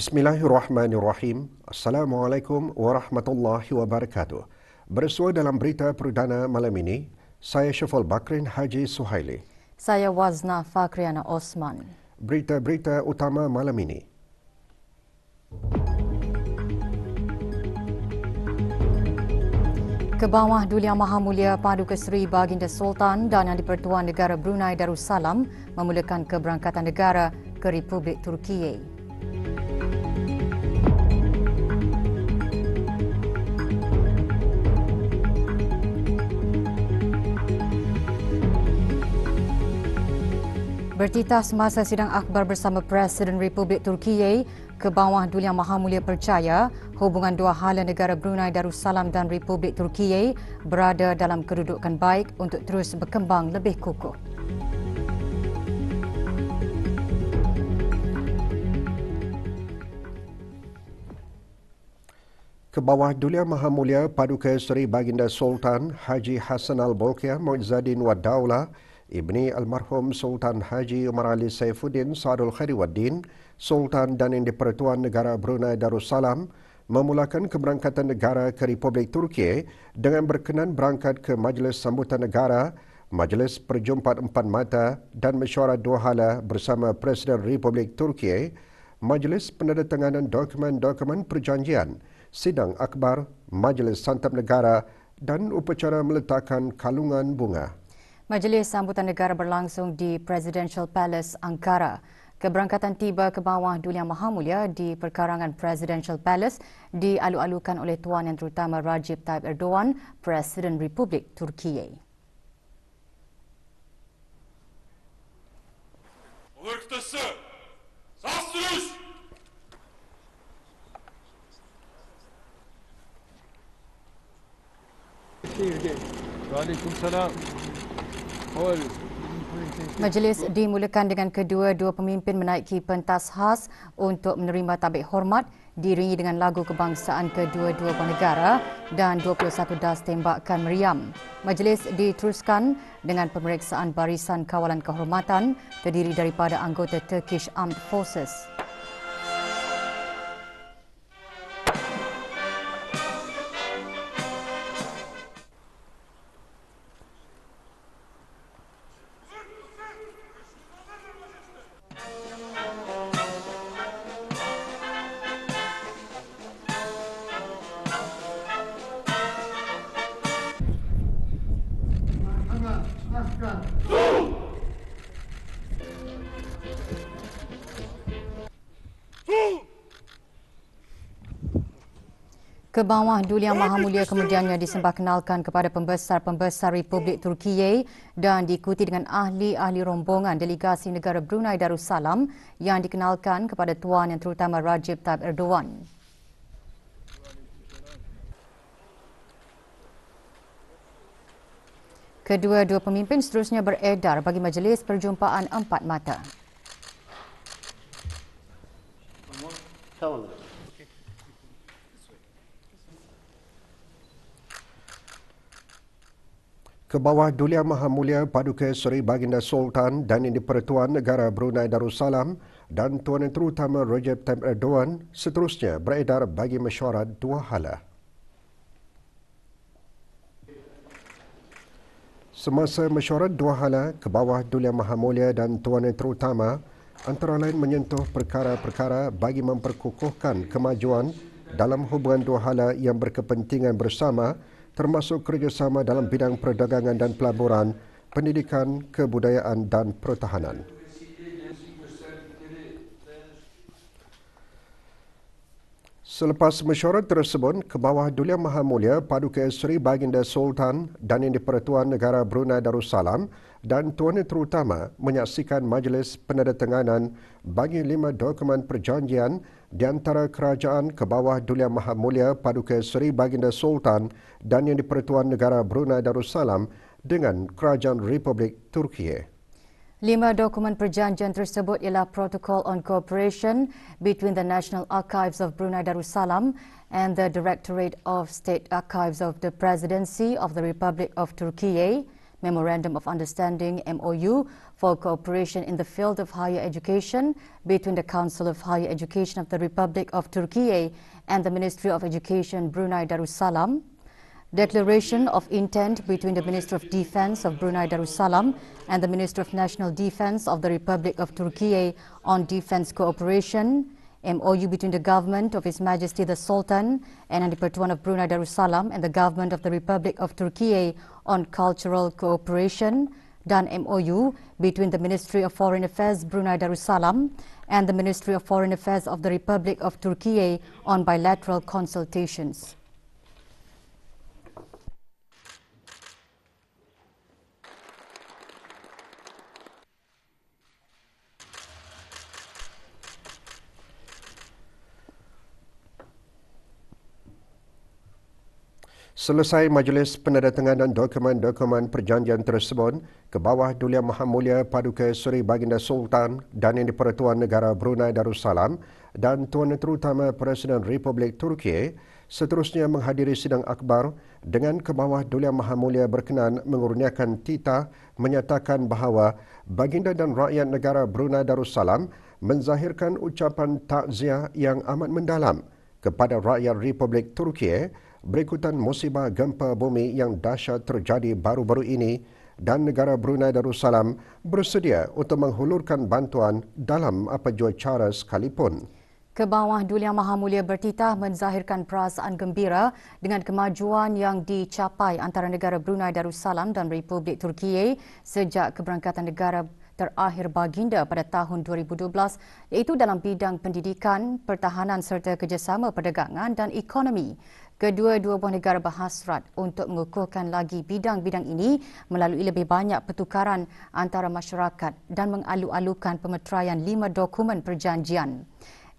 Bismillahirrahmanirrahim. Assalamualaikum warahmatullahi wabarakatuh. Bersua dalam berita perdana malam ini, saya Syaful Bakrin Haji Suhaili. Saya Wazna Fakriana Osman. Berita-berita utama malam ini. Kebawah Duli Yang Maha Mulia Paduka Seri Baginda Sultan dan Yang di-Pertuan Negara Brunei Darussalam memulakan keberangkatan negara ke Republik Turkiye. Bertitah semasa sidang akhbar bersama Presiden Republik Turkiye, Kebawah Duli Yang Maha Mulia percaya hubungan dua hala negara Brunei Darussalam dan Republik Turkiye berada dalam kedudukan baik untuk terus berkembang lebih kukuh. Kebawah Duli Yang Maha Mulia Paduka Seri Baginda Sultan Haji Hassan Al-Bolkiah Muizzadin Wad Daulah Ibni Almarhum Sultan Haji Umar Ali Saifuddin Saadul Khairiwaddin, Sultan dan Yang di-Pertuan Negara Brunei Darussalam memulakan keberangkatan negara ke Republik Turkiye dengan berkenan berangkat ke Majlis Sambutan Negara, Majlis Perjumpaan Empat Mata dan Mesyuarat Dua Hala bersama Presiden Republik Turkiye, Majlis Penandatanganan Dokumen-Dokumen Perjanjian, Sidang Akhbar, Majlis Santap Negara dan upacara meletakkan kalungan bunga. Majlis Sambutan Negara berlangsung di Presidential Palace, Ankara. Keberangkatan tiba ke bawah Duli Yang Maha Mulia di perkarangan Presidential Palace dialu-alukan oleh Tuan Yang Terutama Recep Tayyip Erdogan, Presiden Republik Turkiye. Olur kıtası, sağ sürüş! Waalaikumsalam. Majlis dimulakan dengan kedua-dua pemimpin menaiki pentas khas untuk menerima tabik hormat diiringi dengan lagu kebangsaan kedua-dua buah negara dan 21 das tembakan meriam. Majlis diteruskan dengan pemeriksaan barisan kawalan kehormatan terdiri daripada anggota Turkish Armed Forces. Kebawah Duli Yang Maha Mulia kemudiannya disembahkenalkan kepada pembesar-pembesar Republik Turkiye dan diikuti dengan ahli-ahli rombongan delegasi negara Brunei Darussalam yang dikenalkan kepada Tuan Yang Terutama Recep Tayyip Erdogan. Kedua-dua pemimpin seterusnya beredar bagi majlis perjumpaan empat mata. Kebawah Duli Yang Maha Mulia Paduka Seri Baginda Sultan dan Yang di-Pertuan Negara Brunei Darussalam dan Tuan Yang Terutama Recep Tayyip Erdogan seterusnya beredar bagi mesyuarat dua hala. Semasa mesyuarat dua hala, Kebawah Duli Yang Maha Mulia dan Tuan Yang Terutama antara lain menyentuh perkara-perkara bagi memperkukuhkan kemajuan dalam hubungan dua hala yang berkepentingan bersama termasuk kerjasama dalam bidang perdagangan dan pelaburan, pendidikan, kebudayaan dan pertahanan. Selepas mesyuarat tersebut, Kebawah Duli Yang Maha Mulia Paduka Seri Baginda Sultan dan Yang di-Pertuan Negara Brunei Darussalam dan Tuan Yang Terutama menyaksikan majlis penandatanganan bagi 5 dokumen perjanjian di antara kerajaan ke bawah Duli Yang Maha Mulia Paduka Seri Baginda Sultan dan Yang di-Pertuan Negara Brunei Darussalam dengan Kerajaan Republik Turki. 5 dokumen perjanjian tersebut ialah Protocol on Cooperation between the National Archives of Brunei Darussalam and the Directorate of State Archives of the Presidency of the Republic of Turkey, Memorandum of Understanding MOU for cooperation in the field of higher education between the Council of Higher Education of the Republic of Turkey and the Ministry of Education Brunei Darussalam, Declaration of Intent between the Minister of Defence of Brunei Darussalam and the Minister of National Defence of the Republic of Turkey on defence cooperation, MOU between the Government of His Majesty the Sultan and Yang di-Pertuan of Brunei Darussalam and the Government of the Republic of Turkey on cultural cooperation, dan MOU between the Ministry of Foreign Affairs Brunei Darussalam and the Ministry of Foreign Affairs of the Republic of Turkey on bilateral consultations. Selesai majlis penandatanganan dokumen-dokumen perjanjian tersebut ke bawah Duli Yang Maha Mulia Paduka Seri Baginda Sultan dan Yang di-Pertuan Negara Brunei Darussalam dan Tuan Terutama Presiden Republik Turki seterusnya menghadiri sidang akbar dengan ke bawah Duli Yang Maha Mulia berkenan mengurniakan titah menyatakan bahawa Baginda dan rakyat negara Brunei Darussalam menzahirkan ucapan takziah yang amat mendalam kepada rakyat Republik Turki berikutan musibah gempa bumi yang dahsyat terjadi baru-baru ini dan negara Brunei Darussalam bersedia untuk menghulurkan bantuan dalam apa jua cara sekalipun. Ke bawah Duli Yang Maha Mulia bertitah menzahirkan perasaan gembira dengan kemajuan yang dicapai antara negara Brunei Darussalam dan Republik Turki sejak keberangkatan negara terakhir Baginda pada tahun 2012 iaitu dalam bidang pendidikan, pertahanan serta kerjasama perdagangan dan ekonomi. Kedua-dua buah negara berhasrat untuk mengukuhkan lagi bidang-bidang ini melalui lebih banyak pertukaran antara masyarakat dan mengalu-alukan pemeteraian 5 dokumen perjanjian.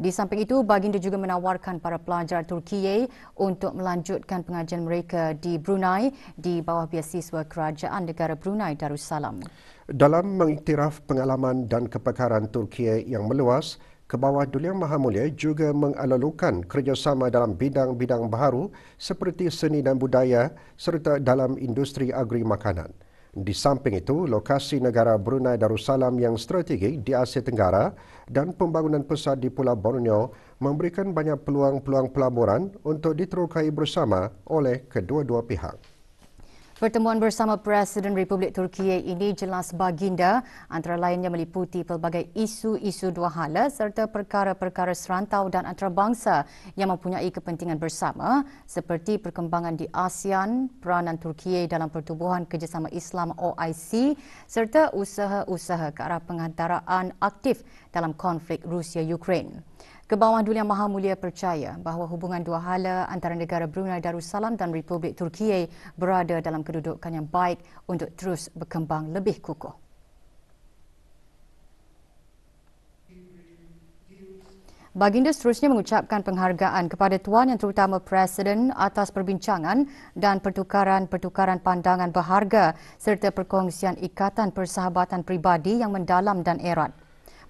Di samping itu, Baginda juga menawarkan para pelajar Turki untuk melanjutkan pengajian mereka di Brunei di bawah beasiswa Kerajaan Negara Brunei Darussalam. Dalam mengiktiraf pengalaman dan kepakaran Turki yang meluas, ke bawah Duli Yang Maha Mulia juga mengalu-alukan kerjasama dalam bidang-bidang baharu seperti seni dan budaya serta dalam industri agri makanan. Di samping itu, lokasi negara Brunei Darussalam yang strategik di Asia Tenggara dan pembangunan pusat di Pulau Borneo memberikan banyak peluang-peluang pelaburan untuk diterokai bersama oleh kedua-dua pihak. Pertemuan bersama Presiden Republik Turki ini jelas Baginda antara lainnya meliputi pelbagai isu-isu dua hala serta perkara-perkara serantau dan antarabangsa yang mempunyai kepentingan bersama seperti perkembangan di ASEAN, peranan Turki dalam Pertubuhan Kerjasama Islam OIC serta usaha-usaha ke arah penghantaraan aktif dalam konflik Rusia-Ukraine. Ke bawah Duli Yang Maha Mulia percaya bahawa hubungan dua hala antara negara Brunei Darussalam dan Republik Turki berada dalam kedudukan yang baik untuk terus berkembang lebih kukuh. Baginda seterusnya mengucapkan penghargaan kepada Tuan Yang Terutama Presiden atas perbincangan dan pertukaran-pertukaran pandangan berharga serta perkongsian ikatan persahabatan pribadi yang mendalam dan erat.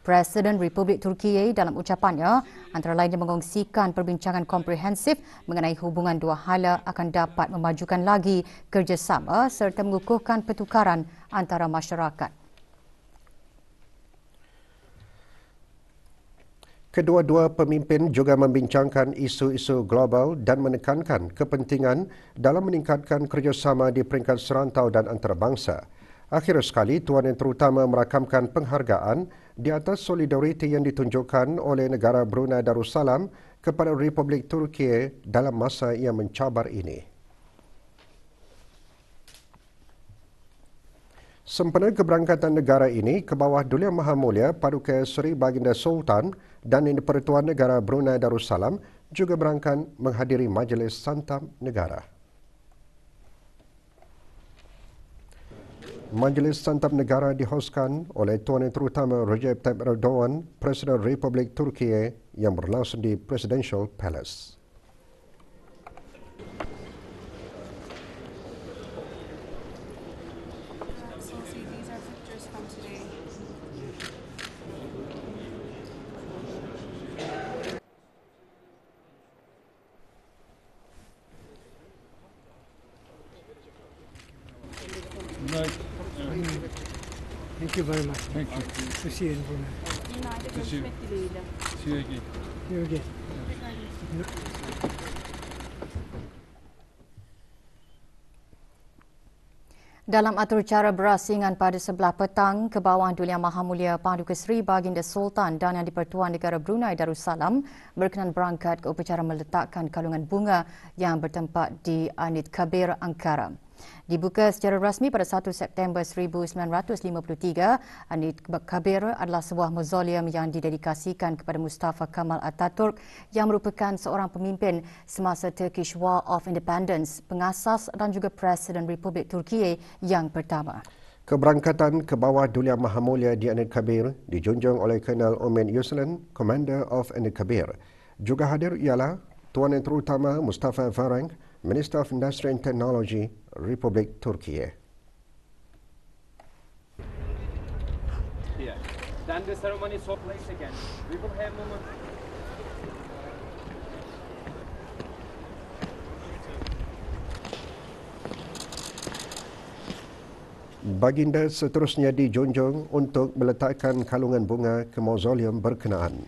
Presiden Republik Turki dalam ucapannya antara lainnya mengongsikan perbincangan komprehensif mengenai hubungan dua hala akan dapat memajukan lagi kerjasama serta mengukuhkan pertukaran antara masyarakat. Kedua-dua pemimpin juga membincangkan isu-isu global dan menekankan kepentingan dalam meningkatkan kerjasama di peringkat serantau dan antarabangsa. Akhir sekali, Tuan Yang Terutama merakamkan penghargaan di atas solidariti yang ditunjukkan oleh negara Brunei Darussalam kepada Republik Turki dalam masa yang mencabar ini. Sempena keberangkatan negara ini ke bawah Duli Yang Maha Mulia Paduka Seri Baginda Sultan dan Yang di-Pertuan Negara Brunei Darussalam juga berangkat menghadiri majlis santam negara. Majlis Santap Negara dihoskan oleh Tuan Yang Terutama Recep Tayyip Erdogan, Presiden Republik Turki yang berlangsung di Presidential Palace. These are pictures from today. Thank you very much. Thank you. To see you in Brunei. Günaydın, görüşmek dileğiyle. See you again. See you again. Dalam aturcara berasingan pada sebelah petang, ke bawah Duli Yang Maha Mulia Paduka Seri Baginda Sultan dan Yang di-Pertuan Negara Brunei Darussalam berkenan berangkat ke upacara meletakkan kalungan bunga yang bertempat di Anid Kabir, Ankara. Dibuka secara rasmi pada 1 September 1953, Anid Kabir adalah sebuah mausoleum yang didedikasikan kepada Mustafa Kemal Atatürk yang merupakan seorang pemimpin semasa Turkish War of Independence, pengasas dan juga Presiden Republik Turki yang pertama. Keberangkatan ke bawah Duli Yang Maha Mulia di Anid Kabir dijunjung oleh Colonel Omen Yuslan, Commander of Anid Kabir. Juga hadir ialah Tuan Yang Terutama Mustafa Varank, Minister of Industry and Technology, Republik Turki. Here. Then the ceremony is place again. We will have moment. Baginda seterusnya dijunjung untuk meletakkan kalungan bunga ke mausoleum berkenaan.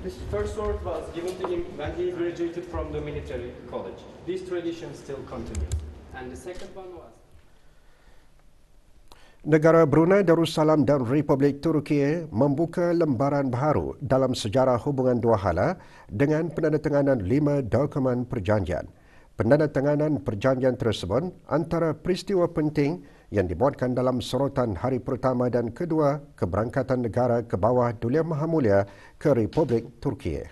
This first sword was given to him when he graduated from the military college. This tradition still continues. And the second one was... Negara Brunei Darussalam dan Republik Turki membuka lembaran baru dalam sejarah hubungan dua hala dengan penandatanganan 5 dokumen perjanjian. Penandatanganan perjanjian tersebut antara peristiwa penting yang dibuatkan dalam sorotan hari pertama dan kedua keberangkatan negara ke bawah Duli Yang Maha Mulia ke Republik Turki.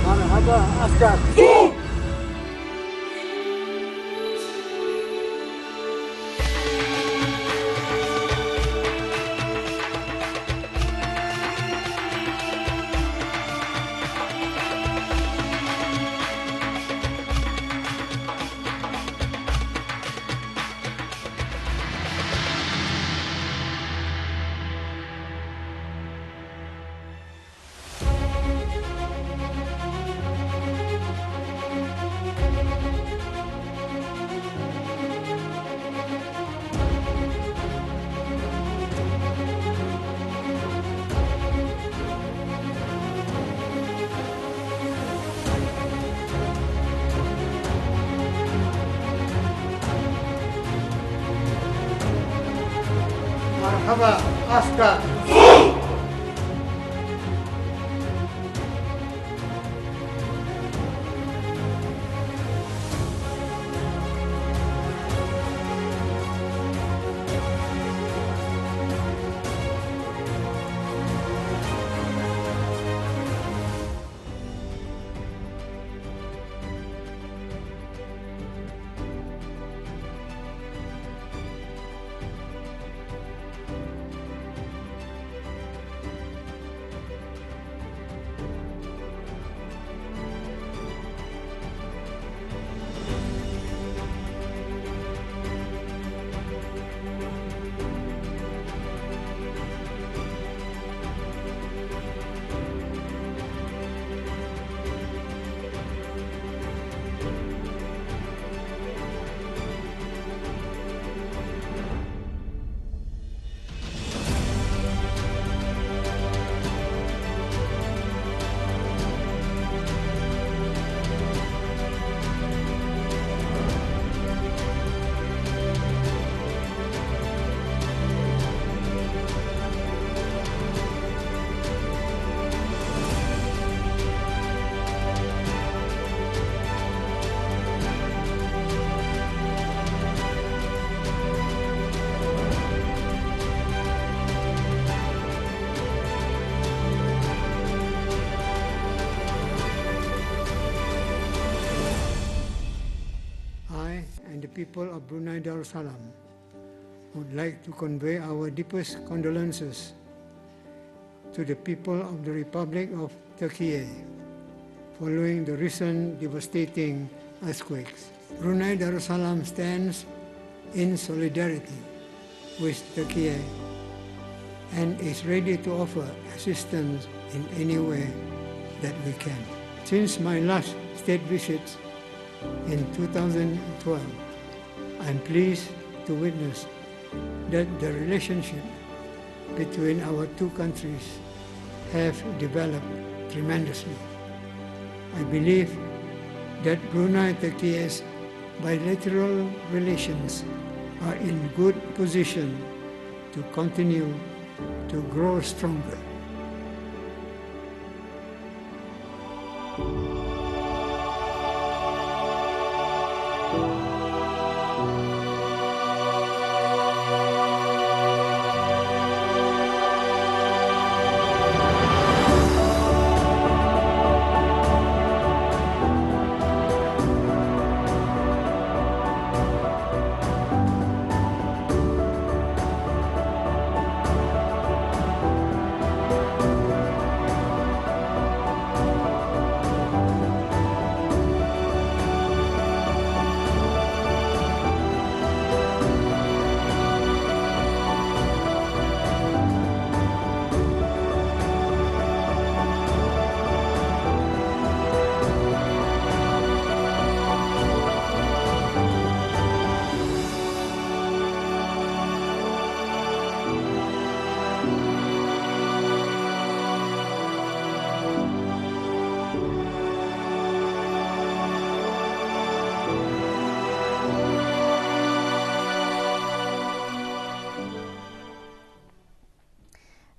Marhaba askar. Marhaba, askar. I and the people of Brunei Darussalam would like to convey our deepest condolences to the people of the Republic of Turkey following the recent devastating earthquakes. Brunei Darussalam stands in solidarity with Turkey and is ready to offer assistance in any way that we can. Since my last state visit in 2012, I'm pleased to witness that the relationship between our two countries have developed tremendously. I believe that Brunei-Turkey's bilateral relations are in good position to continue to grow stronger.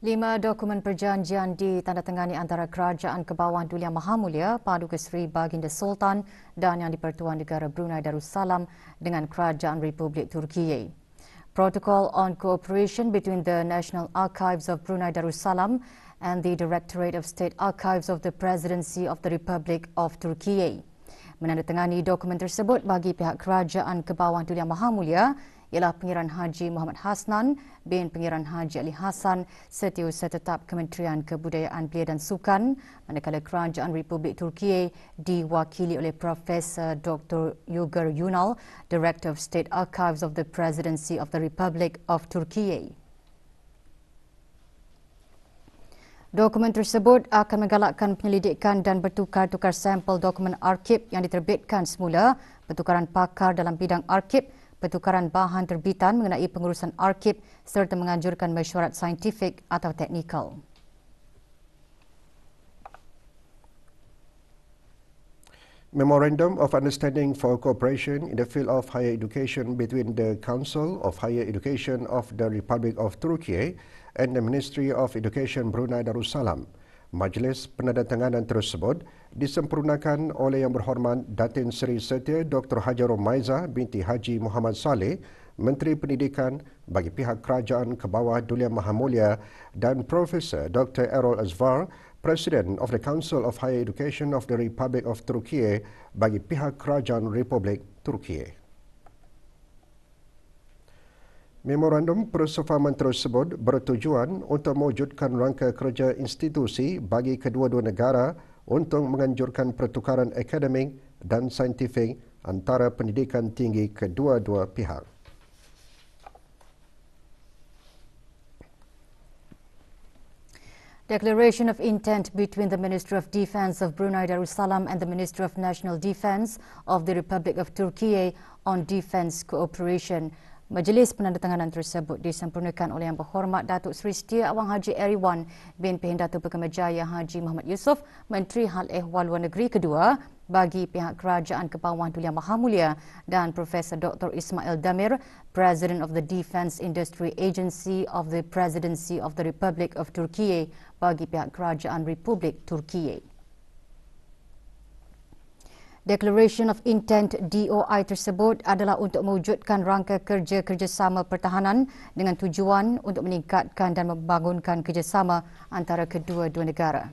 Lima dokumen perjanjian ditandatangani antara Kerajaan Kebawah Duli Yang Maha Mulia Paduka Seri Baginda Sultan dan Yang di-Pertuan Negara Brunei Darussalam dengan Kerajaan Republik Turkiye. Protocol on cooperation between the National Archives of Brunei Darussalam and the Directorate of State Archives of the Presidency of the Republic of Turkiye. Menandatangani dokumen tersebut bagi pihak Kerajaan Kebawah Duli Yang Maha Mulia ialah Pengiran Haji Muhammad Hasnan bin Pengiran Haji Ali Hassan, Setiausaha Tetap Kementerian Kebudayaan Belia dan Sukan, manakala Kerajaan Republik Turkiye diwakili oleh Profesor Dr. Uygur Ünal, Director of State Archives of the Presidency of the Republic of Turkiye. Dokumen tersebut akan menggalakkan penyelidikan dan bertukar-tukar sampel dokumen arkib yang diterbitkan semula, pertukaran pakar dalam bidang arkib, pertukaran bahan terbitan mengenai pengurusan arkib serta menganjurkan mesyuarat saintifik atau teknikal. Memorandum of Understanding for Cooperation in the Field of Higher Education between the Council of Higher Education of the Republic of Turkey and the Ministry of Education Brunei Darussalam. Majlis penandatanganan tersebut disempurnakan oleh Yang Berhormat Datin Seri Setia Dr. Hajarul Maiza binti Haji Muhammad Saleh, Menteri Pendidikan bagi pihak Kerajaan ke bawah Duli Maha Mulia, dan Profesor Dr. Errol Azvar, President of the Council of Higher Education of the Republic of Turkey bagi pihak Kerajaan Republik Turkey. Memorandum persefahaman tersebut bertujuan untuk mewujudkan rangka kerja institusi bagi kedua-dua negara untuk menganjurkan pertukaran akademik dan saintifik antara pendidikan tinggi kedua-dua pihak. Declaration of intent between the Ministry of Defence of Brunei Darussalam and the Ministry of National Defence of the Republic of Turkey on defence cooperation. Majlis penandatanganan tersebut disempurnakan oleh Yang Berhormat Datuk Seri Setia Awang Haji Eriwan bin Pendatu Pegamajaya Haji Muhammad Yusof, Menteri Hal Ehwal Luar Negeri kedua bagi pihak Kerajaan ke bawah Duli Yang Maha Mulia, dan Profesor Dr. Ismail Damir, President of the Defence Industry Agency of the Presidency of the Republic of Turkey bagi pihak Kerajaan Republik Turkey. Declaration of Intent DOI tersebut adalah untuk mewujudkan rangka kerja kerjasama pertahanan dengan tujuan untuk meningkatkan dan membangunkan kerjasama antara kedua-dua negara.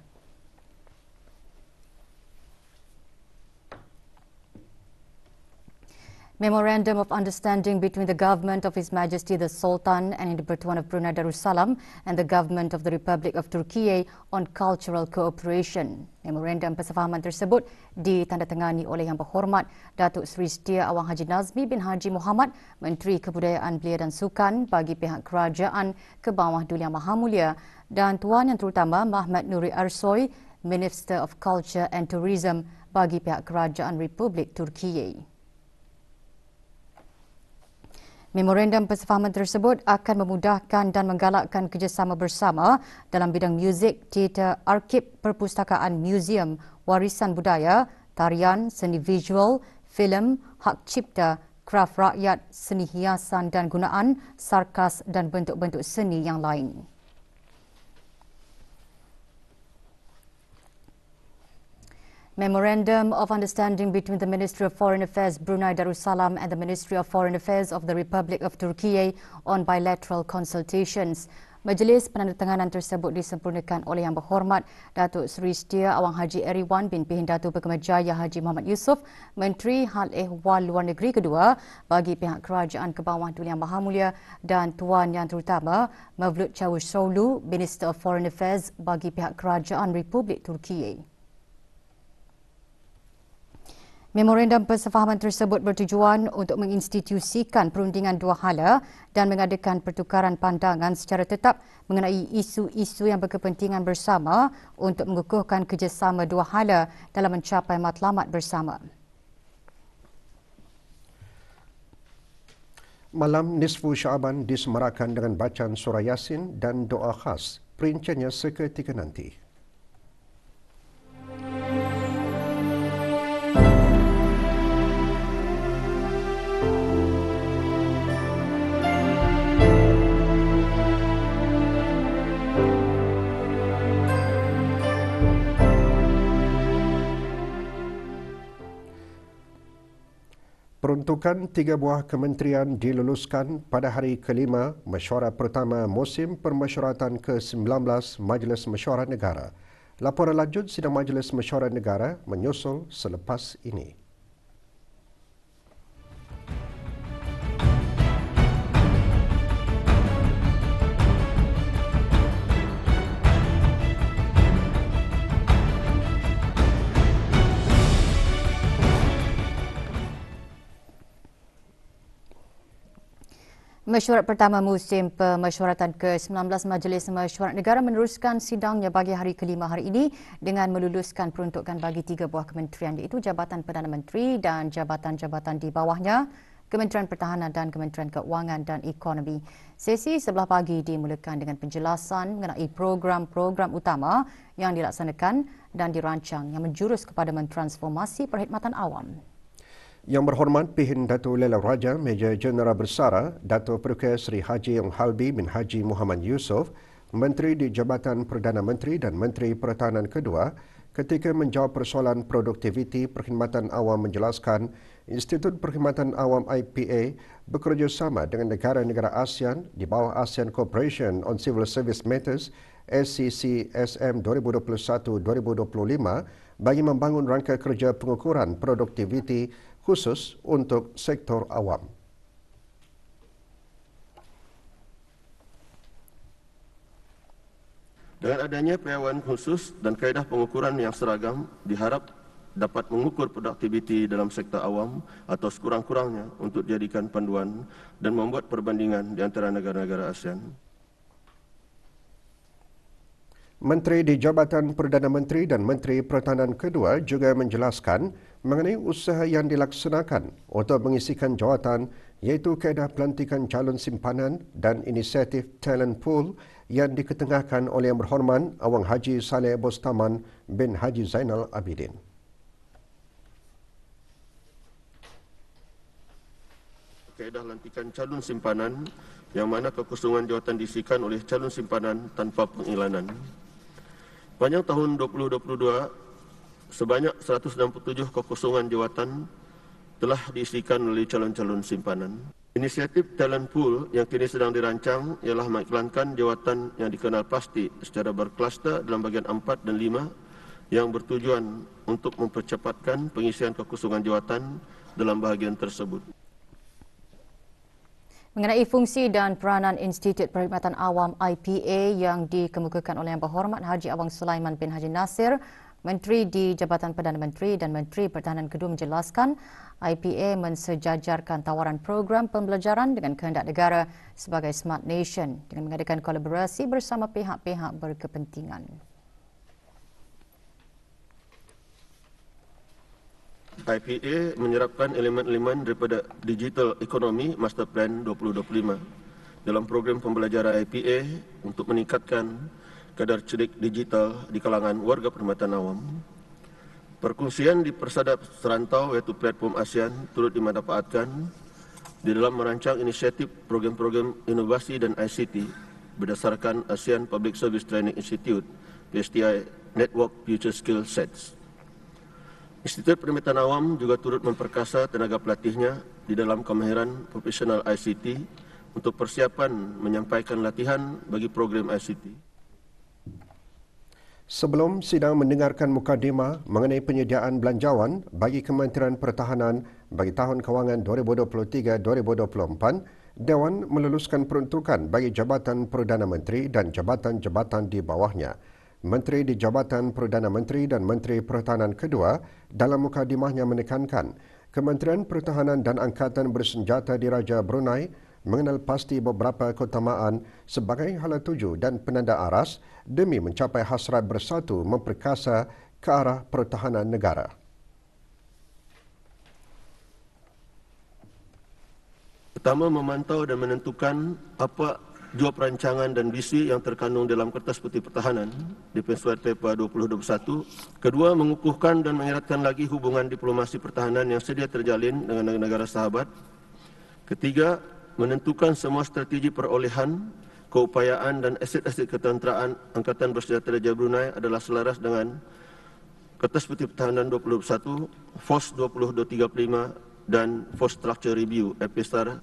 Memorandum of Understanding between the Government of His Majesty the Sultan and the Pertuan of Brunei Darussalam and the Government of the Republic of Turkey on Cultural Cooperation. Memorandum persefahaman tersebut ditandatangani oleh Yang Berhormat Datuk Seri Setia Awang Haji Nazmi bin Haji Muhammad, Menteri Kebudayaan Belia dan Sukan bagi pihak Kerajaan ke bawah Duli Yang Maha Mulia, dan Tuan Yang Terutama Mahmad Nuri Arsoy, Minister of Culture and Tourism bagi pihak Kerajaan Republik Turkey. Memorandum persefahaman tersebut akan memudahkan dan menggalakkan kerjasama bersama dalam bidang muzik, teater, arkib, perpustakaan, muzium, warisan budaya, tarian, seni visual, filem, hak cipta, kraf rakyat, seni hiasan dan gunaan, sarkas dan bentuk-bentuk seni yang lain. Memorandum of Understanding between the Ministry of Foreign Affairs Brunei Darussalam and the Ministry of Foreign Affairs of the Republic of Turkey on bilateral consultations. Majlis penandatanganan tersebut disempurnakan oleh Yang Berhormat Datuk Seri Setia Awang Haji Eriwan bin Pendatu Pegamajaya Haji Muhammad Yusof, Menteri Hal Ehwal Luar Negeri kedua bagi pihak Kerajaan ke bawah Duli Yang Maha Mulia, dan Tuan Yang Terutama Mevlut Çavuşoğlu, Minister of Foreign Affairs bagi pihak Kerajaan Republik Turkey. Memorandum persefahaman tersebut bertujuan untuk menginstitusikan perundingan dua hala dan mengadakan pertukaran pandangan secara tetap mengenai isu-isu yang berkepentingan bersama untuk mengukuhkan kerjasama dua hala dalam mencapai matlamat bersama. Malam Nisfu Syaban disemarakan dengan bacaan surah Yasin dan doa khas. Perinciannya seketika nanti. Peruntukan 3 buah kementerian diluluskan pada hari kelima mesyuarat pertama musim permesyuaratan ke-19 Majlis Mesyuarat Negara. Laporan lanjut sidang Majlis Mesyuarat Negara menyusul selepas ini. Mesyuarat pertama musim permesyuaratan ke-19 Majlis Mesyuarat Negara meneruskan sidangnya bagi hari kelima hari ini dengan meluluskan peruntukan bagi 3 buah kementerian, iaitu Jabatan Perdana Menteri dan jabatan-jabatan di bawahnya, Kementerian Pertahanan dan Kementerian Keuangan dan Ekonomi. Sesi sebelah pagi dimulakan dengan penjelasan mengenai program-program utama yang dilaksanakan dan dirancang yang menjurus kepada mentransformasi perkhidmatan awam. Yang berhormat Pihin Dato' Lela Raja, Major Jeneral Bersara, Dato' Perukes Sri Haji Ong Halbi bin Haji Muhammad Yusof, Menteri di Jabatan Perdana Menteri dan Menteri Pertahanan kedua, ketika menjawab persoalan produktiviti perkhidmatan awam menjelaskan Institut Perkhidmatan Awam IPA bekerjasama dengan negara-negara ASEAN di bawah ASEAN Cooperation on Civil Service Matters SCCSM 2021-2025 bagi membangun rangka kerja pengukuran produktiviti khusus untuk sektor awam. Dengan adanya piawaian khusus dan kaedah pengukuran yang seragam, diharap dapat mengukur produktiviti dalam sektor awam atau sekurang-kurangnya untuk dijadikan panduan dan membuat perbandingan di antara negara-negara ASEAN. Menteri di Jabatan Perdana Menteri dan Menteri Pertahanan kedua juga menjelaskan mengenai usaha yang dilaksanakan untuk mengisikan jawatan iaitu kaedah pelantikan calon simpanan dan inisiatif talent pool yang diketengahkan oleh Yang Berhormat Awang Haji Saleh Bostaman bin Haji Zainal Abidin. Kaedah lantikan calon simpanan yang mana kekosongan jawatan diisikan oleh calon simpanan tanpa pengiklanan. Sepanjang tahun 2022, sebanyak 167 kekosongan jawatan telah diisikan oleh calon-calon simpanan. Inisiatif Talent Pool yang kini sedang dirancang ialah mengiklankan jawatan yang dikenal pasti secara berkluster dalam bahagian 4 dan 5 yang bertujuan untuk mempercepatkan pengisian kekosongan jawatan dalam bahagian tersebut. Mengenai fungsi dan peranan Institut Perkhidmatan Awam IPA yang dikemukakan oleh Yang Berhormat Haji Awang Sulaiman bin Haji Nasir, Menteri di Jabatan Perdana Menteri dan Menteri Pertahanan kedua menjelaskan IPA mensejajarkan tawaran program pembelajaran dengan kehendak negara sebagai Smart Nation dengan mengadakan kolaborasi bersama pihak-pihak berkepentingan. IPA menyerapkan elemen-elemen daripada Digital Economy Master Plan 2025 dalam program pembelajaran IPA untuk meningkatkan kadar cerdik digital di kalangan warga perkhidmatan awam. Perkongsian di persada serantau iaitu platform ASEAN turut dimanfaatkan di dalam merancang inisiatif program-program inovasi dan ICT berdasarkan ASEAN Public Service Training Institute PSTI Network Future Skill Sets. Institut Perkhidmatan Awam juga turut memperkasa tenaga pelatihnya di dalam kemahiran profesional ICT untuk persiapan menyampaikan latihan bagi program ICT. Sebelum sidang mendengarkan mukadimah mengenai penyediaan belanjawan bagi Kementerian Pertahanan bagi tahun kewangan 2023-2024, Dewan meluluskan peruntukan bagi Jabatan Perdana Menteri dan jabatan-jabatan di bawahnya. Menteri di Jabatan Perdana Menteri dan Menteri Pertahanan kedua dalam mukadimahnya menekankan Kementerian Pertahanan dan Angkatan Bersenjata Diraja Brunei mengenal pasti beberapa keutamaan sebagai hala tuju dan penanda aras demi mencapai hasrat bersatu memperkasa ke arah pertahanan negara. Pertama, memantau dan menentukan apa jua perancangan dan visi yang terkandung dalam Kertas Putih Pertahanan Defence White Paper 2021. Kedua, mengukuhkan dan mengeratkan lagi hubungan diplomasi pertahanan yang sedia terjalin dengan negara sahabat. Ketiga, menentukan semua strategi perolehan, keupayaan dan aset-aset ketenteraan Angkatan Bersenjata Diraja Brunei adalah selaras dengan Kertas Putih Pertahanan 2021, FOS 20235 dan FOS Structure Review FPSR.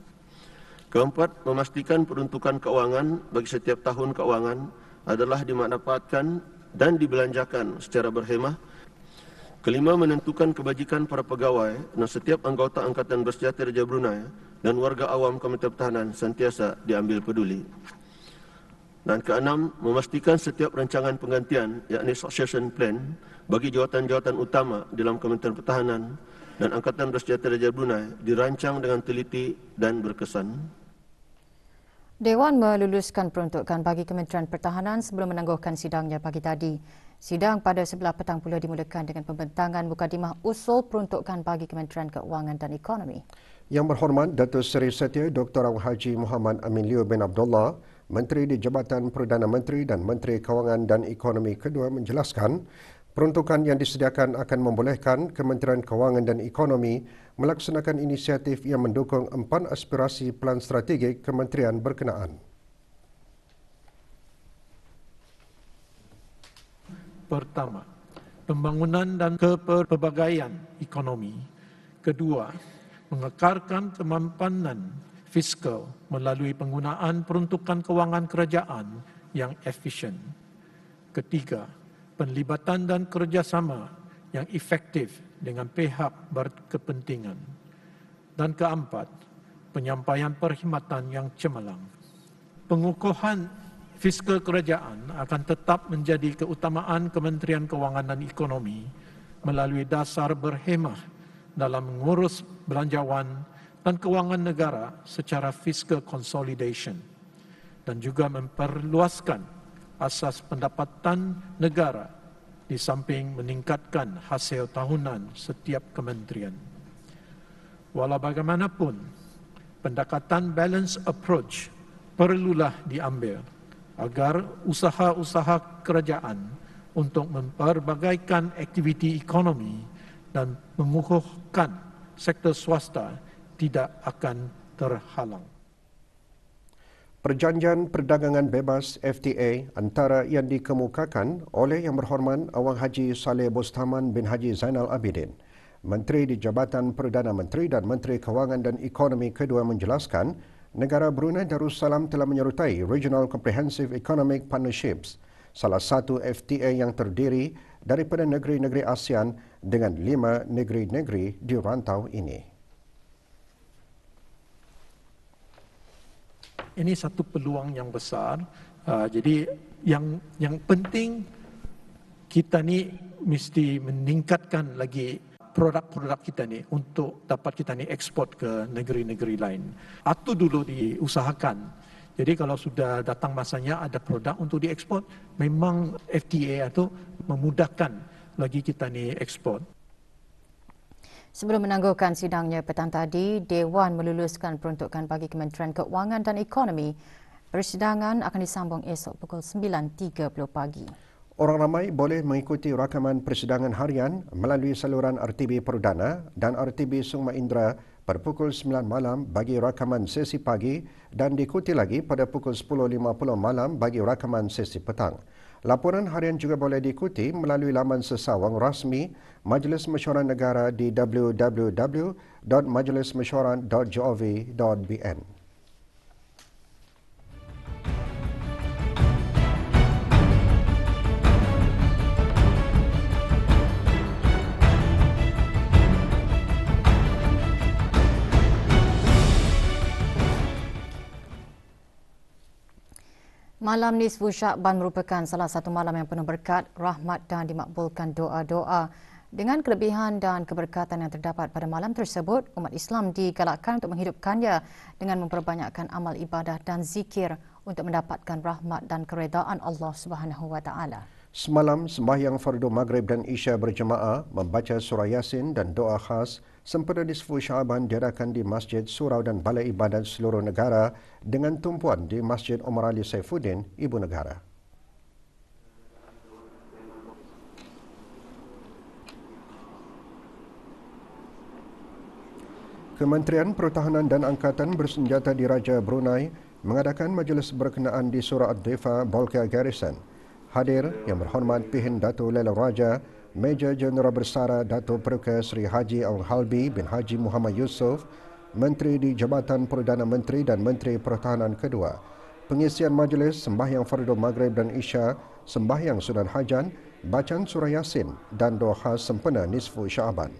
Keempat, memastikan peruntukan keuangan bagi setiap tahun keuangan adalah dimanfaatkan dan dibelanjakan secara berhemah. Kelima, menentukan kebajikan para pegawai dan setiap anggota Angkatan Bersenjata Diraja Brunei dan warga awam Kementerian Pertahanan sentiasa diambil peduli. Dan keenam, memastikan setiap rancangan penggantian yakni succession plan bagi jawatan-jawatan utama dalam Kementerian Pertahanan dan Angkatan Bersenjata Diraja Brunei dirancang dengan teliti dan berkesan. Dewan meluluskan peruntukan bagi Kementerian Pertahanan sebelum menangguhkan sidangnya pagi tadi. Sidang pada sebelah petang pula dimulakan dengan pembentangan mukadimah usul peruntukan bagi Kementerian Keuangan dan Ekonomi. Yang Berhormat Datuk Seri Setia Dr. Awang Haji Muhammad Amin Liu bin Abdullah, Menteri di Jabatan Perdana Menteri dan Menteri Kewangan dan Ekonomi kedua menjelaskan Peruntukan yang disediakan akan membolehkan Kementerian Kewangan dan Ekonomi melaksanakan inisiatif yang mendukung 4 aspirasi pelan strategik kementerian berkenaan. Pertama, pembangunan dan kepelbagaian ekonomi. Kedua, mengekalkan kemampanan fiskal melalui penggunaan peruntukan kewangan kerajaan yang efisien. Ketiga, penlibatan dan kerjasama yang efektif dengan pihak berkepentingan. Dan keempat, penyampaian perkhidmatan yang cemerlang. Pengukuhan fiskal kerajaan akan tetap menjadi keutamaan Kementerian Kewangan dan Ekonomi melalui dasar berhemah dalam mengurus belanjawan dan kewangan negara secara fiscal consolidation dan juga memperluaskan asas pendapatan negara di samping meningkatkan hasil tahunan setiap kementerian. Walau bagaimanapun, pendekatan balance approach perlulah diambil agar usaha-usaha kerajaan untuk memperbagaikan aktiviti ekonomi dan mengukuhkan sektor swasta tidak akan terhalang. Perjanjian Perdagangan Bebas FTA antara yang dikemukakan oleh Yang Berhormat Awang Haji Saleh Bostaman bin Haji Zainal Abidin, Menteri di Jabatan Perdana Menteri dan Menteri Kewangan dan Ekonomi kedua menjelaskan negara Brunei Darussalam telah menyertai Regional Comprehensive Economic Partnerships, salah satu FTA yang terdiri daripada negeri-negeri ASEAN dengan 5 negeri-negeri di rantau ini. Ini satu peluang yang besar. Jadi yang penting kita ni mesti meningkatkan lagi produk-produk kita ni untuk dapat kita ni ekspor ke negeri-negeri lain. Itu dulu diusahakan. Jadi kalau sudah datang masanya ada produk untuk diekspor, memang FTA itu memudahkan lagi kita ni ekspor. Sebelum menangguhkan sidangnya petang tadi, Dewan meluluskan peruntukan bagi Kementerian Kewangan dan Ekonomi. Persidangan akan disambung esok pukul 9.30 pagi. Orang ramai boleh mengikuti rakaman persidangan harian melalui saluran RTB Perdana dan RTB Sungma Indra pada pukul 9 malam bagi rakaman sesi pagi dan diikuti lagi pada pukul 10.50 malam bagi rakaman sesi petang. Laporan harian juga boleh diikuti melalui laman sesawang rasmi Majlis Mesyuarat Negara di www.majlismesyuarat.gov.bn. Malam Nisfu Syakban merupakan salah satu malam yang penuh berkat, rahmat dan dimakbulkan doa-doa. Dengan kelebihan dan keberkatan yang terdapat pada malam tersebut, umat Islam digalakkan untuk menghidupkannya dengan memperbanyakkan amal ibadah dan zikir untuk mendapatkan rahmat dan keredaan Allah Subhanahu Wa Taala. Semalam, sembahyang fardu Maghrib dan Isya berjemaah membaca surah Yasin dan doa khas sempena nisfu Syaban diadakan di Masjid Surau dan Balai Ibadat seluruh negara dengan tumpuan di Masjid Omar Ali Saifuddin, Ibu Negara. Kementerian Pertahanan dan Angkatan Bersenjata Diraja Brunei mengadakan majlis berkenaan di Surah Ad-Difa, Bolkiah Garrison. Hadir Yang Berhormat Pihin Dato' Laila Raja, Major Jeneral Bersara Dato' Perukah Sri Haji Awang Halbi bin Haji Muhammad Yusof, Menteri di Jabatan Perdana Menteri dan Menteri Pertahanan kedua. Pengisian majlis sembahyang fardu Maghrib dan Isya, sembahyang sunat hajan, bacaan surah Yasin dan doa khas sempena nisfu Syaban.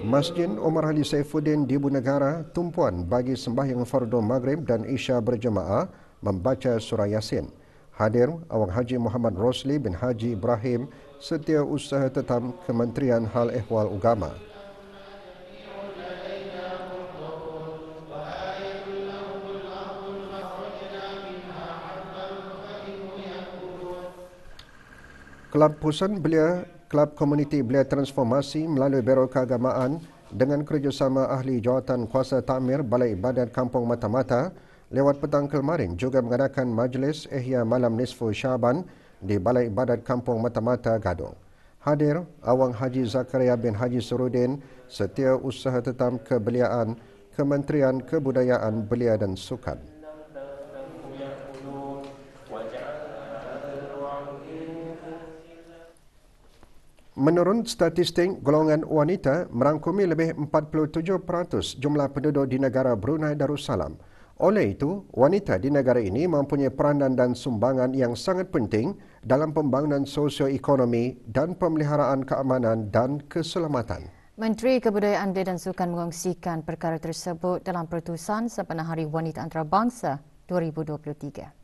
Masjid Omar Ali Saifuddin di Ibu Negara tumpuan bagi sembahyang fardu Maghrib dan Isya berjemaah membaca surah Yasin. Hadir Awang Haji Muhammad Rosli bin Haji Ibrahim, Setiausaha Tetap Kementerian Hal Ehwal Agama. Kelab Pusat Belia Kelab Komuniti Belia Transformasi melalui Biro Keagamaan dengan kerjasama ahli jawatan kuasa takmir Balai Ibadat Kampung Mata-Mata lewat petang kemarin juga mengadakan majlis Ihya Malam Nisfu Syaban di Balai Ibadat Kampung Mata-Mata Gadong. Hadir Awang Haji Zakaria bin Haji Surudin, Setiausaha Tetap Kebeliaan Kementerian Kebudayaan Belia dan Sukan. Menurut statistik, golongan wanita merangkumi lebih 47% jumlah penduduk di negara Brunei Darussalam. Oleh itu, wanita di negara ini mempunyai peranan dan sumbangan yang sangat penting dalam pembangunan sosioekonomi dan pemeliharaan keamanan dan keselamatan. Menteri Kebudayaan dan Sukan mengongsikan perkara tersebut dalam pertusan sempena Hari Wanita Antarabangsa 2023.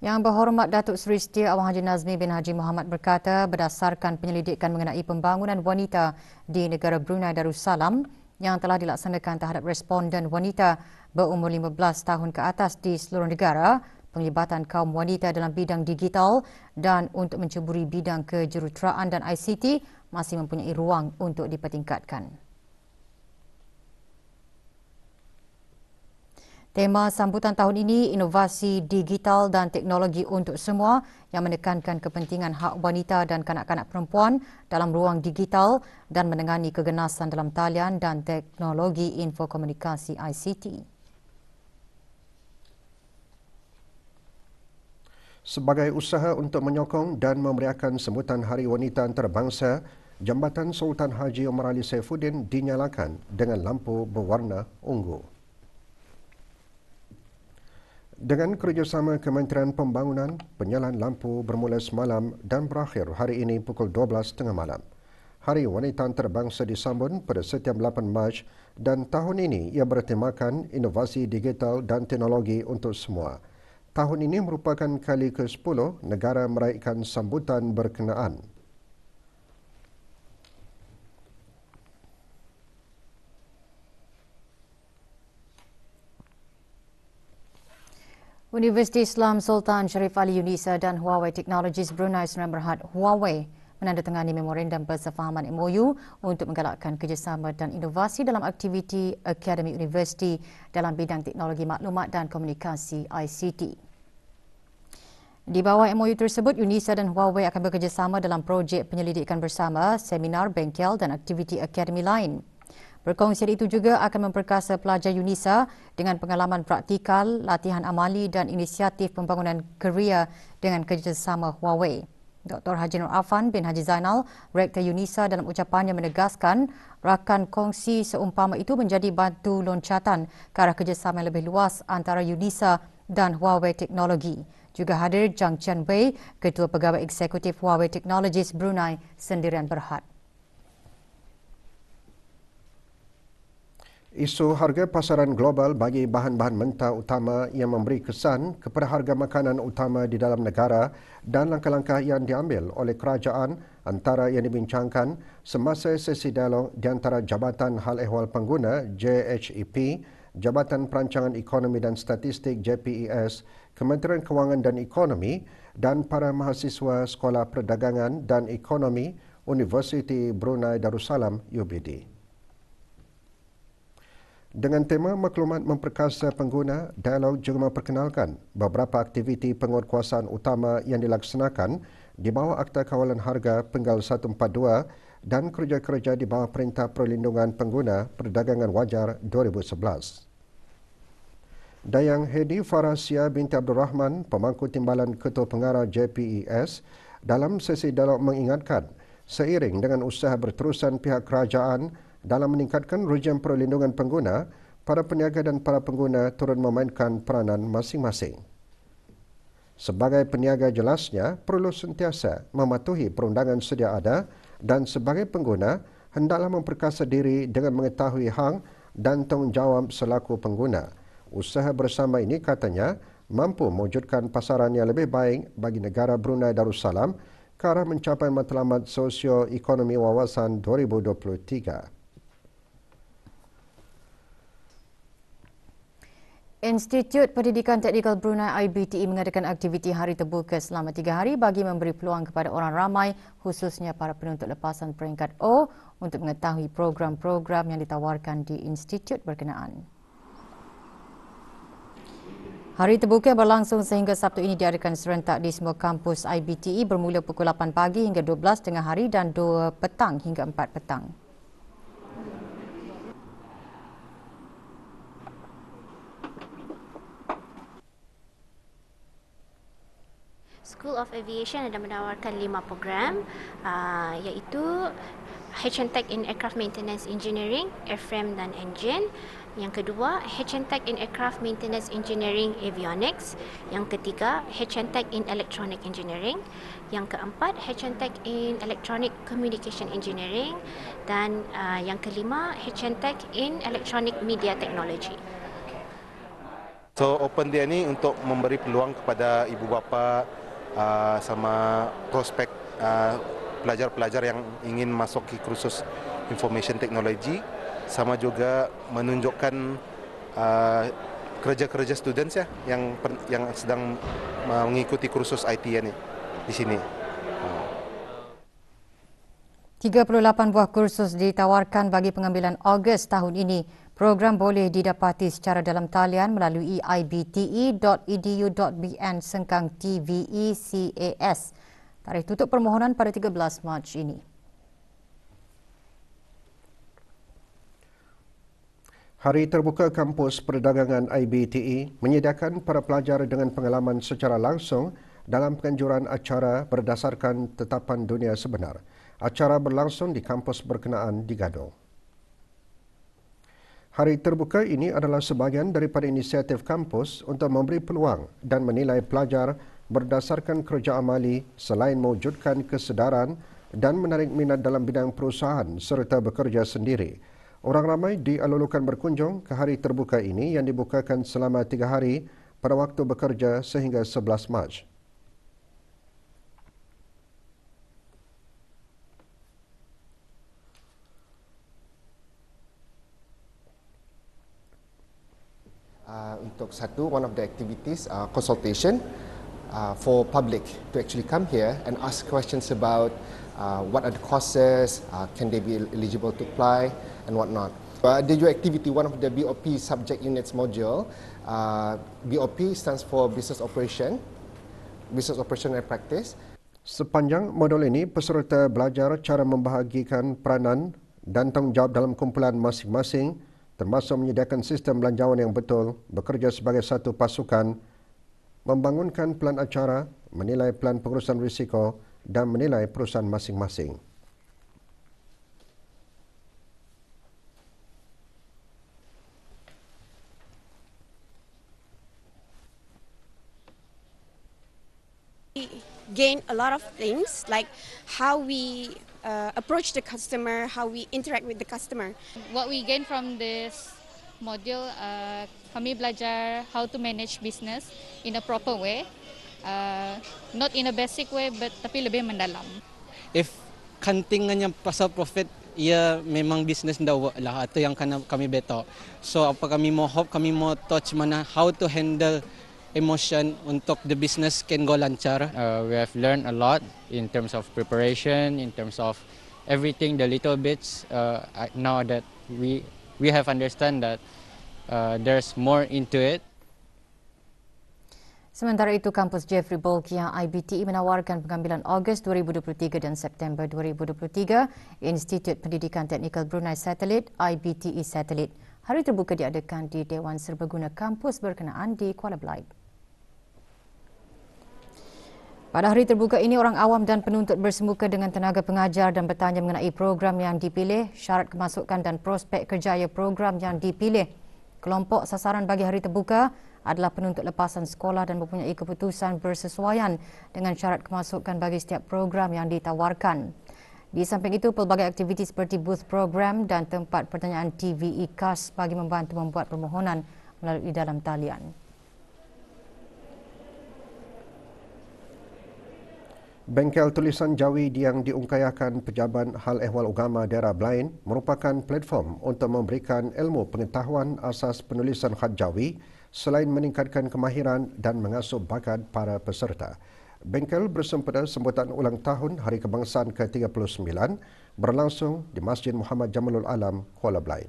Yang Berhormat Datuk Seri Setia Awang Haji Nazmi bin Haji Muhammad berkata berdasarkan penyelidikan mengenai pembangunan wanita di negara Brunei Darussalam yang telah dilaksanakan terhadap responden wanita berumur 15 tahun ke atas di seluruh negara, penglibatan kaum wanita dalam bidang digital dan untuk menceburi bidang kejuruteraan dan ICT masih mempunyai ruang untuk dipertingkatkan. Tema sambutan tahun ini, inovasi digital dan teknologi untuk semua yang menekankan kepentingan hak wanita dan kanak-kanak perempuan dalam ruang digital dan menangani keganasan dalam talian dan teknologi infokomunikasi ICT. Sebagai usaha untuk menyokong dan memeriahkan sambutan Hari Wanita Antarabangsa, Jambatan Sultan Haji Omar Ali Saifuddin dinyalakan dengan lampu berwarna ungu. Dengan kerjasama Kementerian Pembangunan, penyalaan lampu bermula semalam dan berakhir hari ini pukul 12.30 malam. Hari Wanita Antarabangsa disambut pada setiap 8 Mac dan tahun ini ia bertemakan inovasi digital dan teknologi untuk semua. Tahun ini merupakan kali ke-10 negara meraihkan sambutan berkenaan. Universiti Islam Sultan Sharif Ali Yunisa dan Huawei Technologies Brunei Sdn Bhd Huawei menandatangani memorandum persefahaman MOU untuk menggalakkan kerjasama dan inovasi dalam aktiviti Akademi Universiti dalam bidang teknologi maklumat dan komunikasi ICT. Di bawah MOU tersebut, Yunisa dan Huawei akan bekerjasama dalam projek penyelidikan bersama, seminar, bengkel dan aktiviti akademi lain. Perkongsian itu juga akan memperkasa pelajar Yunisa dengan pengalaman praktikal, latihan amali dan inisiatif pembangunan kerjaya dengan kerjasama Huawei. Dr. Haji Nur Afan bin Haji Zainal, Rektor Yunisa dalam ucapannya menegaskan rakan kongsi seumpama itu menjadi batu loncatan ke arah kerjasama yang lebih luas antara Yunisa dan Huawei Teknologi. Juga hadir Zhang Qianwei, Ketua Pegawai Eksekutif Huawei Technologies Brunei Sdn Bhd. Isu harga pasaran global bagi bahan-bahan mentah utama yang memberi kesan kepada harga makanan utama di dalam negara dan langkah-langkah yang diambil oleh kerajaan antara yang dibincangkan semasa sesi dialog di antara Jabatan Hal Ehwal Pengguna JHEP, Jabatan Perancangan Ekonomi dan Statistik JPES, Kementerian Kewangan dan Ekonomi dan para mahasiswa Sekolah Perdagangan dan Ekonomi Universiti Brunei Darussalam UBD. Dengan tema maklumat memperkasa pengguna, dialog juga memperkenalkan beberapa aktiviti penguatkuasaan utama yang dilaksanakan di bawah Akta Kawalan Harga Penggal 142 dan kerja-kerja di bawah Perintah Perlindungan Pengguna Perdagangan Wajar 2011. Dayang Hedi Farasia binti Abdul Rahman, pemangku timbalan Ketua Pengarah JPES, dalam sesi dialog mengingatkan seiring dengan usaha berterusan pihak kerajaan dalam meningkatkan rejim perlindungan pengguna, para peniaga dan para pengguna turut memainkan peranan masing-masing. Sebagai peniaga jelasnya, perlu sentiasa mematuhi perundangan sedia ada dan sebagai pengguna, hendaklah memperkasa diri dengan mengetahui hak dan tanggungjawab selaku pengguna. Usaha bersama ini katanya mampu mewujudkan pasaran yang lebih baik bagi negara Brunei Darussalam ke arah mencapai matlamat sosio-ekonomi wawasan 2023. Institut Pendidikan Teknikal Brunei IBTE mengadakan aktiviti hari terbuka selama 3 hari bagi memberi peluang kepada orang ramai khususnya para penuntut lepasan peringkat O untuk mengetahui program-program yang ditawarkan di institut berkenaan. Hari terbuka berlangsung sehingga Sabtu ini diadakan serentak di semua kampus IBTE bermula pukul 8 pagi hingga 12 tengah hari dan 2 petang hingga 4 petang. School of Aviation ada menawarkan 5 program iaitu HNTech in Aircraft Maintenance Engineering, Airframe dan Engine. Yang kedua, HNTech in Aircraft Maintenance Engineering, Avionics. Yang ketiga, HNTech in Electronic Engineering. Yang keempat, HNTech in Electronic Communication Engineering. Dan yang kelima, HNTech in Electronic Media Technology. So Open Day ni untuk memberi peluang kepada ibu bapa sama prospek pelajar-pelajar yang ingin masuk ke kursus Information Technology, sama juga menunjukkan kerja-kerja students ya yang sedang mengikuti kursus IT ni di sini. 38 buah kursus ditawarkan bagi pengambilan Ogos tahun ini. Program boleh didapati secara dalam talian melalui ibte.edu.bn/TVECAS. Tarikh tutup permohonan pada 13 Mac ini. Hari terbuka kampus perdagangan IBTE menyediakan para pelajar dengan pengalaman secara langsung dalam penganjuran acara berdasarkan tetapan dunia sebenar. Acara berlangsung di kampus berkenaan di Gadong. Hari terbuka ini adalah sebahagian daripada inisiatif kampus untuk memberi peluang dan menilai pelajar berdasarkan kerja amali selain mewujudkan kesedaran dan menarik minat dalam bidang perusahaan serta bekerja sendiri. Orang ramai dialulukan berkunjung ke hari terbuka ini yang dibukakan selama 3 hari pada waktu bekerja sehingga 11 Mac. Untuk satu, one of the activities, consultation for public to actually come here and ask questions about what are the courses, can they be eligible to apply and whatnot. The new activity, one of the BOP subject units module, BOP stands for Business Operation and Practice. Sepanjang modul ini, peserta belajar cara membahagikan peranan dan tanggungjawab dalam kumpulan masing-masing, termasuk menyediakan sistem belanjawan yang betul, bekerja sebagai satu pasukan, membangunkan pelan acara, menilai pelan pengurusan risiko dan menilai perusahaan masing-masing. Gain a lot of things like how we approach the customer, how we interact with the customer. What we gain from this module, kami belajar how to manage business in a proper way, not in a basic way, but tapi lebih mendalam. If kantingannya pasal profit, ia memang business dah work lah, atau yang kami betul. So apa kami mau hope, kami mau touch mana how to handle emotion untuk the business can go lancar. We have learned a lot in terms of preparation, in terms of everything, the little bits. Now that we have understand that there's more into it. Sementara itu, kampus Jeffrey Bolkiah IBTE menawarkan pengambilan Ogos 2023 dan September 2023 Institut Pendidikan Teknikal Brunei Satelit IBTE Satelit. Hari terbuka diadakan di Dewan Serbaguna kampus berkenaan di Kuala Belait. Pada hari terbuka ini, orang awam dan penuntut bersemuka dengan tenaga pengajar dan bertanya mengenai program yang dipilih, syarat kemasukan dan prospek kerjaya program yang dipilih. Kelompok sasaran bagi hari terbuka adalah penuntut lepasan sekolah dan mempunyai keputusan bersesuaian dengan syarat kemasukan bagi setiap program yang ditawarkan. Di samping itu, pelbagai aktiviti seperti booth program dan tempat pertanyaan TVE CAS bagi membantu membuat permohonan melalui dalam talian. Bengkel tulisan Jawi yang diungkayakan Pejabat Hal Ehwal Agama Daerah Belain merupakan platform untuk memberikan ilmu pengetahuan asas penulisan khat Jawi selain meningkatkan kemahiran dan mengasuh bakat para peserta. Bengkel bersempena sambutan ulang tahun Hari Kebangsaan ke-39 berlangsung di Masjid Muhammad Jamalul Alam, Kuala Belain.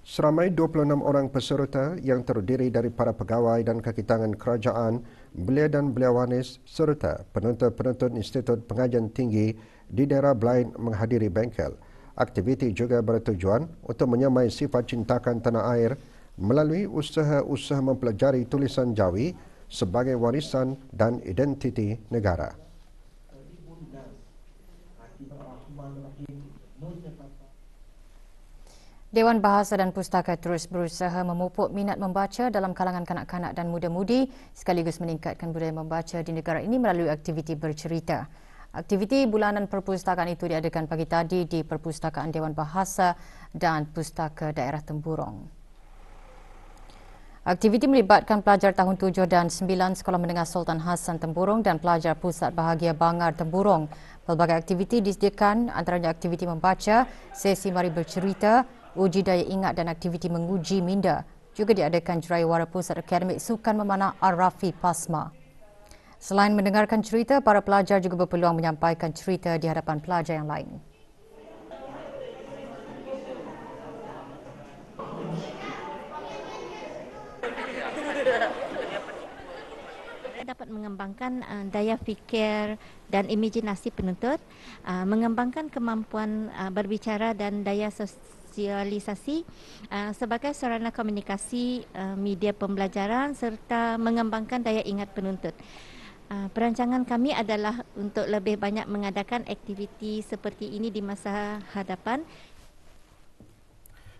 Seramai 26 orang peserta yang terdiri dari para pegawai dan kaki tangan kerajaan, belia dan beliawanis serta penuntut-penuntut Institut Pengajian Tinggi di daerah Belain menghadiri bengkel. Aktiviti juga bertujuan untuk menyamai sifat cintakan tanah air melalui usaha-usaha mempelajari tulisan Jawi sebagai warisan dan identiti negara. Dewan Bahasa dan Pustaka terus berusaha memupuk minat membaca dalam kalangan kanak-kanak dan muda-mudi sekaligus meningkatkan budaya membaca di negara ini melalui aktiviti bercerita. Aktiviti bulanan perpustakaan itu diadakan pagi tadi di Perpustakaan Dewan Bahasa dan Pustaka Daerah Temburong. Aktiviti melibatkan pelajar tahun 7 dan 9 Sekolah Menengah Sultan Hassan Temburong dan pelajar Pusat Bahagia Bangar Temburong. Pelbagai aktiviti disediakan, antaranya aktiviti membaca, sesi mari bercerita, uji daya ingat dan aktiviti menguji minda. Juga diadakan juraiwara Pusat Akademik Sukan Memanah Ar-Rafi Pasma. Selain mendengarkan cerita, para pelajar juga berpeluang menyampaikan cerita di hadapan pelajar yang lain. Dapat mengembangkan daya fikir dan imajinasi penuntut, mengembangkan kemampuan berbicara dan daya sosialisasi sebagai sarana komunikasi media pembelajaran serta mengembangkan daya ingat penuntut. Perancangan kami adalah untuk lebih banyak mengadakan aktiviti seperti ini di masa hadapan.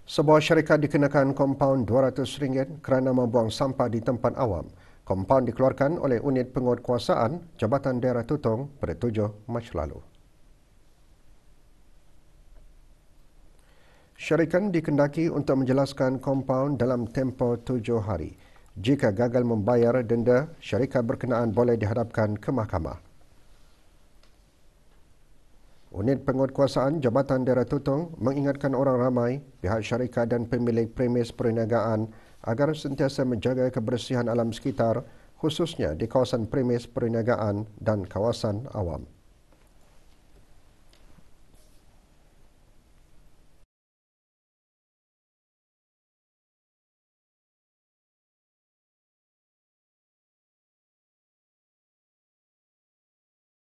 Sebuah syarikat dikenakan kompaun RM200 kerana membuang sampah di tempat awam. Kompaun dikeluarkan oleh Unit Penguatkuasaan Jabatan Daerah Tutong pada 7 Mac lalu. Syarikat dikendaki untuk menjelaskan kompaun dalam tempoh 7 hari. Jika gagal membayar denda, syarikat berkenaan boleh dihadapkan ke mahkamah. Unit Penguatkuasaan Jabatan Daerah Tutong mengingatkan orang ramai, pihak syarikat dan pemilik premis perniagaan agar sentiasa menjaga kebersihan alam sekitar, khususnya di kawasan premis perniagaan dan kawasan awam.